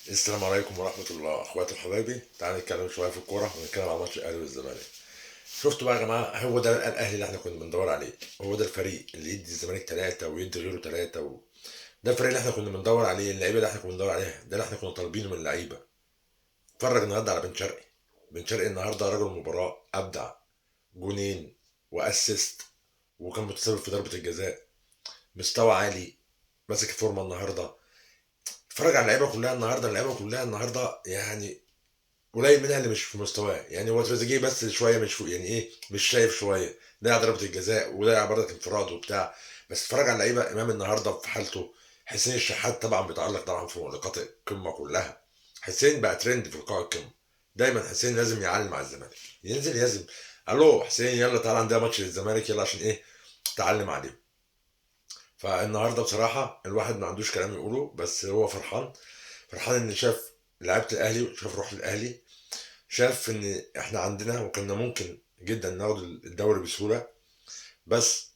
السلام عليكم ورحمة الله اخواتي وحبايبي، تعالوا نتكلم شوية في الكورة ونتكلم على ماتش الاهلي والزمالك. شفتوا بقى يا جماعة، هو ده الاهلي اللي احنا كنا بندور عليه. هو ده الفريق اللي يدي الزمالك ثلاثة ويدي غيره ثلاثة ده الفريق اللي احنا كنا بندور عليه، اللعيبة اللي احنا كنا بندور عليها، ده اللي احنا كنا طالبينه من اللعيبة. اتفرج النهارده على بن شرقي. بن شرقي النهارده رجل المباراة، ابدع. جونين واسيست، وكان متسبب في ضربة الجزاء. مستوى عالي، ماسك فورمة النهارده. اتفرج على اللعيبة كلها النهارده، اللعيبة كلها النهارده يعني قليل منها اللي مش في مستواه. يعني هو تريزيجيه بس اللي شويه مش يعني ايه، مش شايف شويه، ضيع ضربه الجزاء وضيع برضك انفراد وبتاع. بس اتفرج على اللعيبه، امام النهارده في حالته. حسين الشحات طبعا بيتالق طبعا في نقاط القمه كلها. حسين بقى ترند في لقاء القمه. دايما حسين لازم يعلم مع الزمالك، ينزل يزم. الو حسين، يلا تعالى عندنا ماتش للزمالك، يلا عشان ايه؟ تعلم عليهم. فالنهارده بصراحه الواحد ما عندوش كلام يقوله، بس هو فرحان. فرحان ان شاف لعيبه الاهلي وشاف روح الاهلي. شاف ان احنا عندنا وكنا ممكن جدا ناخد الدوري بسهوله. بس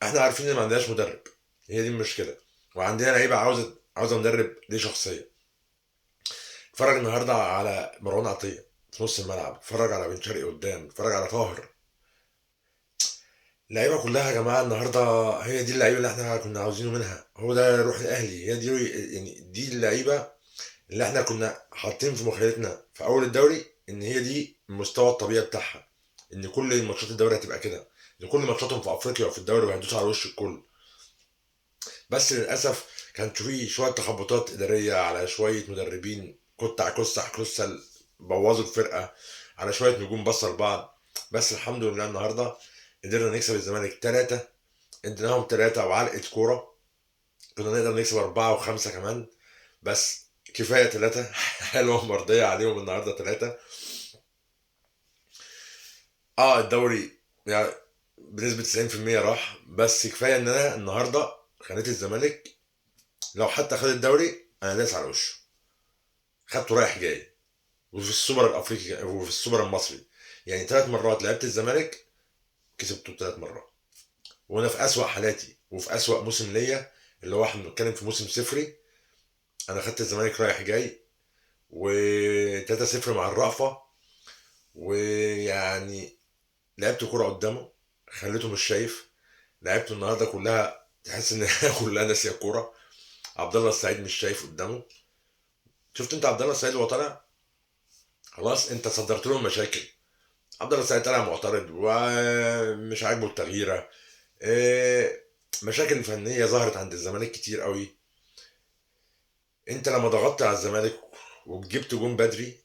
احنا عارفين ان ما عندناش مدرب. هي دي المشكله. وعندنا لعيبه عاوزه مدرب ليه شخصيه. اتفرج النهارده على مروان عطيه في نص الملعب، اتفرج على بن شرقي قدام، اتفرج على طاهر. اللعيبه كلها يا جماعه النهارده، هي دي اللعيبه اللي احنا كنا عاوزينه منها. هو ده روح الاهلي، هي دي يعني دي اللعيبه اللي احنا كنا حاطين في مخيلتنا في اول الدوري ان هي دي المستوى الطبيعي بتاعها. ان كل ماتشات الدوري هتبقى كده، ان كل ماتشاتهم في افريقيا وفي الدوري وهيدوسوا على وش الكل. بس للاسف كانت في شويه تخبطات اداريه، على شويه مدربين كسل بوظوا الفرقه، على شويه نجوم بصوا لبعض. بس الحمد لله النهارده قدرنا نكسب الزمالك ثلاثة. اديناهم ثلاثة وعلقة كورة. كنا نقدر نكسب أربعة وخمسة كمان، بس كفاية ثلاثة. حلوة مرضية عليهم النهاردة ثلاثة. اه الدوري يعني بنسبة 90% راح، بس كفاية ان انا النهاردة خليت الزمالك لو حتى خد الدوري انا دايس على وشه. خدته رايح جاي، وفي السوبر الافريقي وفي السوبر المصري. يعني 3 مرات لعبت الزمالك، كسبته 3 مرات. وانا في اسوأ حالاتي وفي اسوأ موسم ليا، اللي هو احنا بنتكلم في موسم صفري، انا خدت الزمالك رايح جاي و 3-0 مع الرأفة. ويعني لعبت كرة قدامه، خليته مش شايف. لعبته النهارده كلها تحس ان هي كلها ناسيه الكوره. عبد الله السعيد مش شايف قدامه. شفت انت عبد الله السعيد وهو طالع؟ خلاص انت صدرت لهم مشاكل. عبد الله السعيد طالع معترض ومش عاجبه التغييره. إيه، مشاكل فنيه ظهرت عند الزمالك كتير قوي. انت لما ضغطت على الزمالك وجبت جون بدري،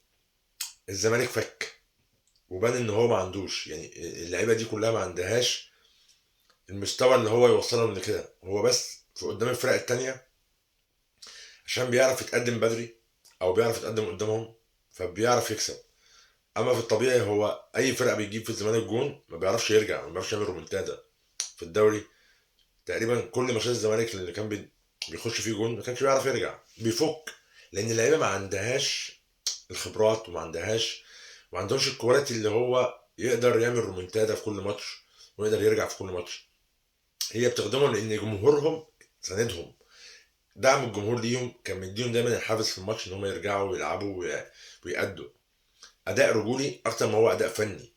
الزمالك فك. وبان ان هو ما عندوش، يعني اللعيبه دي كلها ما عندهاش المستوى اللي هو يوصلهم لكده. هو بس في قدام الفرق التانية عشان بيعرف يتقدم بدري، او بيعرف يتقدم قدامهم، فبيعرف يكسب. اما في الطبيعي هو اي فرقه بيجيب في الزمالك جون ما بيعرفش يرجع، ما بيعرفش يعمل رومنتادا. في الدوري تقريبا كل ماتشات الزمالك اللي كان بيخش فيه جون ما كانش بيعرف يرجع، بيفك. لان اللعيبه ما عندهاش الخبرات، ما عندهمش الكواليتي اللي هو يقدر يعمل رومنتادا في كل ماتش، ويقدر يرجع في كل ماتش. هي بتخدمهم لان جمهورهم ساندهم. دعم الجمهور ليهم كان مديهم دايما الحافز في الماتش ان هم يرجعوا ويلعبوا ويأدوا اداء رجولي اكتر ما هو اداء فني.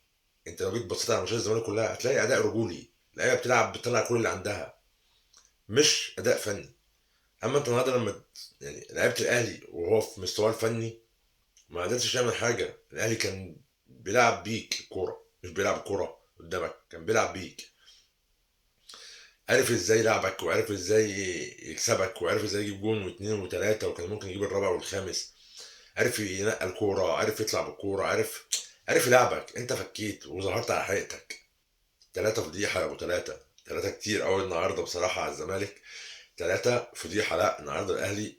انت لو جيت بصيت على ماتشات الزمالك كلها هتلاقي اداء رجولي. اللعيبه بتلعب بتطلع كل اللي عندها، مش اداء فني. اما انت النهارده لما يعني لعبت الاهلي وهو في مستواه الفني، ما قدرتش تعمل حاجه. الاهلي كان بيلعب بيك الكوره، مش بيلعب الكوره قدامك، كان بيلعب بيك. عرف ازاي يلعبك، وعرف ازاي يكسبك، وعرف ازاي يجيب جون واثنين وثلاثه، وكان ممكن يجيب الرابع والخامس. عرف ينقل كوره، عرف يطلع بالكوره، عرف يلعبك. انت فكيت وظهرت على حقيقتك. 3 فضيحه يا ابو 3 كتير قوي النهارده بصراحه على الزمالك. 3 فضيحه. لا النهارده الاهلي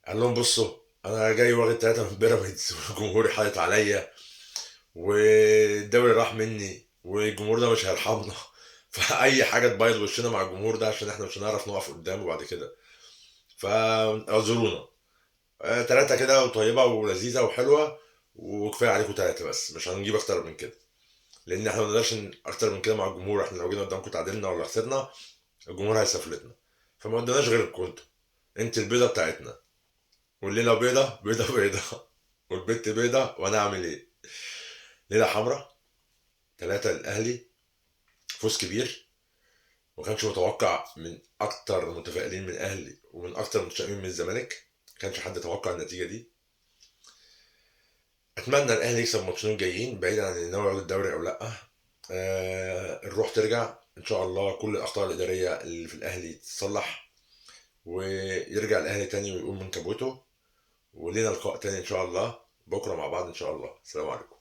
قال لهم بصوا، انا جاي واخد 3 من بيراميدز وجمهوري حاطط عليا، والدوري راح مني، والجمهور ده مش هيرحمنا. فاي حاجه تبيض وشنا مع الجمهور ده عشان احنا مش هنعرف نقف قدامه بعد كده. فاعذرونا. 3 كده وطيبة ولذيذة وحلوة. وكفاية عليكم 3 بس، مش هنجيب أكتر من كده. لأن احنا ما نقدرش أكتر من كده مع الجمهور. احنا لو جينا قدامكم تعادلنا ولا خسرنا، الجمهور هيسفلتنا. فما قدناش غير انتوا. انت البيضة بتاعتنا. والليله بيضه بيضه بيضه، والبت بيضه، وانا اعمل ايه؟ ليله حمراء، 3 للاهلي، فوز كبير. ما كانش متوقع من اكتر متفائلين من الاهلي ومن اكتر متشائمين من الزمالك. ما كانش حد يتوقع النتيجه دي. اتمنى الاهلي يكسب الماتشين الجايين بعيدا عن ان هو ياخد الدوري او لا. الروح ترجع ان شاء الله، كل الاخطاء الاداريه اللي في الاهلي تتصلح، ويرجع الاهلي تاني ويقوم من كبوته. ولينا لقاء تاني ان شاء الله بكره مع بعض ان شاء الله. السلام عليكم.